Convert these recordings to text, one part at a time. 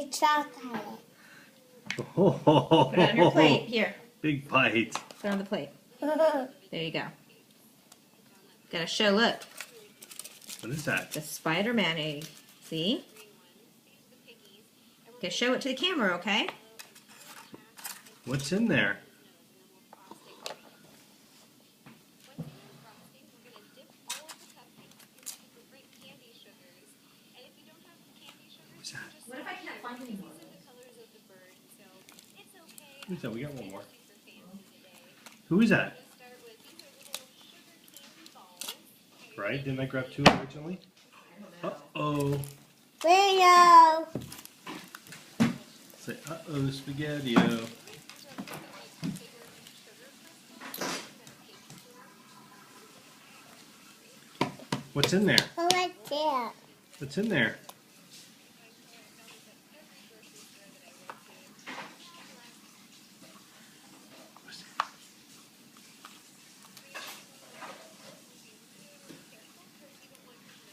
It's chocolate. Put it on your plate. Here. Big bite. Put it on the plate. There you go. Gotta show, look. What is that? The Spider-Man egg. See? Okay, show it to the camera, okay? What's in there? What's that? What if I can't find any more? Who's that? We got one more. Who is that? Right? Didn't I grab two originally? Uh-oh. Video. Say, uh-oh, Spaghetti-O. What's in there? Oh, like that. What's in there?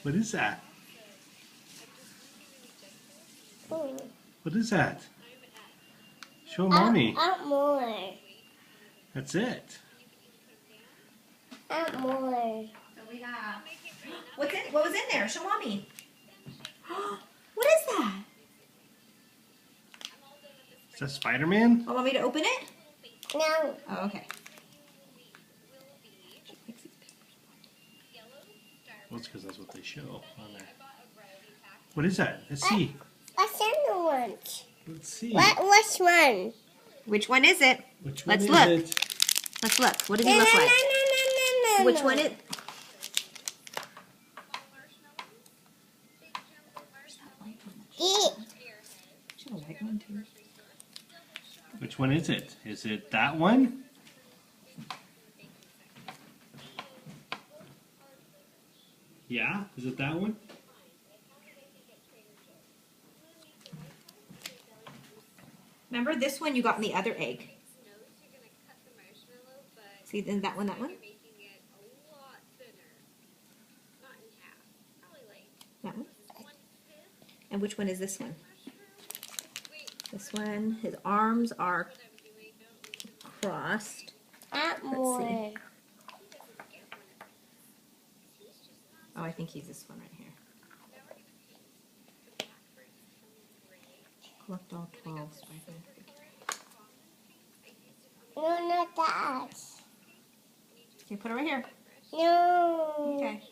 What is that? Mm. What is that? Show Mommy. More. That's it. More. So we have... What was in there? Show Mommy. What is that? Is that Spider-Man? Oh, want me to open it? No. Oh, okay. Well, it's because that's what they show on there. What is that? Let's see. What's in the one? Let's see. Which one? Which one is it? Which one Let's is look. it? Let's look. What does he look like? No. Which one is... Eat. Should have a white one too. Which one is it? Is it that one? Yeah? Is it that one? Remember this one you got in the other egg. See, then that one, that one? That one? And which one is this one? This one, his arms are crossed. More. Oh, I think he's this one right here. Collect all 12 Spider-Man figures. No, not that. Okay, put it right here. No. Okay.